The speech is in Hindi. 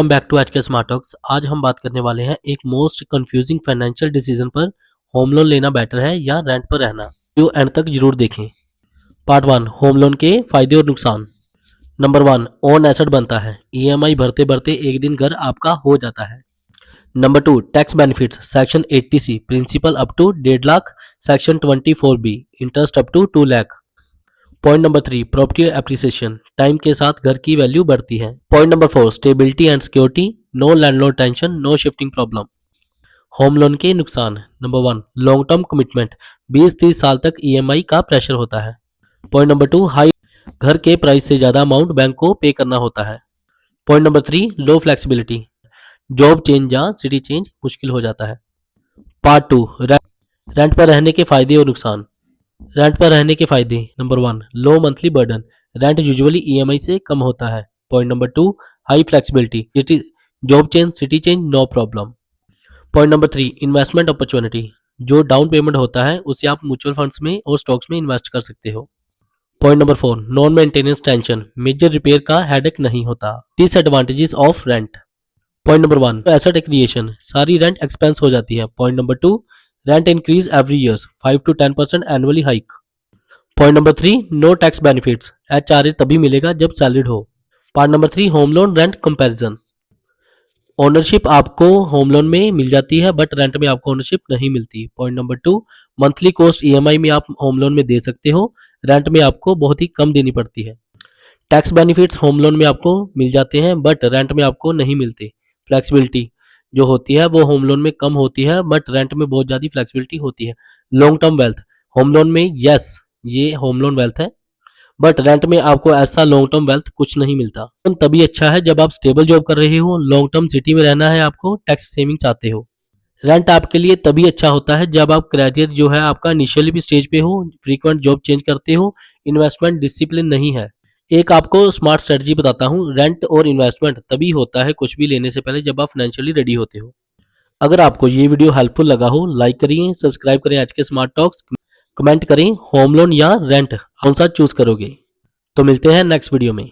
वेलकम बैक टू आज के स्मार्ट टॉक्स। आज हम बात करने वाले हैं एक मोस्ट कंफ्यूजिंग फाइनेंशियल डिसीजन पर, होम लोन लेना बेटर है या रेंट पर रहना। वीडियो एंड तक जरूर देखें। पार्ट 1, होम लोन के फायदे और नुकसान। नंबर 1, ओन एसेट बनता है। ईएमआई भरते भरते एक दिन घर आपका हो जाता है। Number 2, tax benefits. Section 80C principal up to 1.5 lakh, section 24B interest up to 2 lakh. Point number 3, property appreciation. Time के साथ घर की वैल्यू बढ़ती है। Point number 4, stability and security. No landlord tension, no shifting problem. Home loan के नुकसान। Number 1, long term commitment. 20-30 साल तक ईएमआई का प्रेशर होता है। पॉइंट नंबर 2, हाई घर के प्राइस से ज्यादा अमाउंट बैंक को पे करना होता है। पॉइंट नंबर 3, लो फ्लेक्सिबिलिटी। जॉब चेंज या सिटी चेंज मुश्किल हो जाता है। पार्ट 2, रेंट पर रहने के फायदे और नुकसान। रेंट पर रहने के फायदे। Number 1, low monthly burden. Rent usually EMI से कम होता है। Point number 2, high flexibility. Job change, city change, no problem. Point number 3, investment opportunity. जो डाउन पेमेंट होता है उसे आप म्यूचुअल फंड्स में और स्टॉक्स में इन्वेस्ट कर सकते हो। Point number 4, non maintenance tension. Major repair का हेडेक नहीं होता। Disadvantages of rent. Point number 1, asset creation. सारी रेंट एक्सपेंस हो जाती है। Point number 2, rent increase every years 5 to 10% annually hike. Point number 3, no tax benefits. HRA तभी मिलेगा जब सैलरीड हो। Part number 3, home loan rent comparison. Ownership आपको होम लोन में मिल जाती है बट रेंट में आपको ओनरशिप नहीं मिलती। Point number 2, monthly cost EMI में आप होम लोन में दे सकते हो, रेंट में आपको बहुत ही कम देनी पड़ती है। टैक्स बेनिफिट्स होम लोन में आपको मिल जाते हैं बट रेंट में आपको नहीं मिलते। फ्लेक्सिबिलिटी जो होती है वो होम लोन में कम होती है बट रेंट में बहुत ज़्यादा फ्लेक्सिबिलिटी होती है। Long term wealth. Home loan में यस ये होम लोन वेल्थ है बट रेंट में आपको ऐसा लॉन्ग टर्म वेल्थ कुछ नहीं मिलता। तभी अच्छा है जब आप स्टेबल जॉब कर रहे हो, लॉन्ग टर्म सिटी में रहना है, आपको टैक्स सेविंग चाहते हो। रेंट आपके लिए तभी अच्छा होता है जब आप करियर जो है आपका इनिशियली भी स्टेज पे हो, फ्रीक्वेंट जॉब चेंज करते हो, इन्वेस्टमेंट डिसिप्लिन नहीं है। एक आपको स्मार्ट स्ट्रेटजी बताता हूँ। रेंट और इन्वेस्टमेंट तभी होता है कुछ भी लेने से पहले जब आप फाइनेंशियली रेडी होते हो। अगर आपको ये वीडियो हेल्पफुल लगा हो, लाइक करिए, सब्सक्राइब करें आज के स्मार्ट टॉक्स। कमेंट करें होम लोन या रेंट कौन सा चूज करोगे। तो मिलते हैं नेक्स्ट वीडियो में।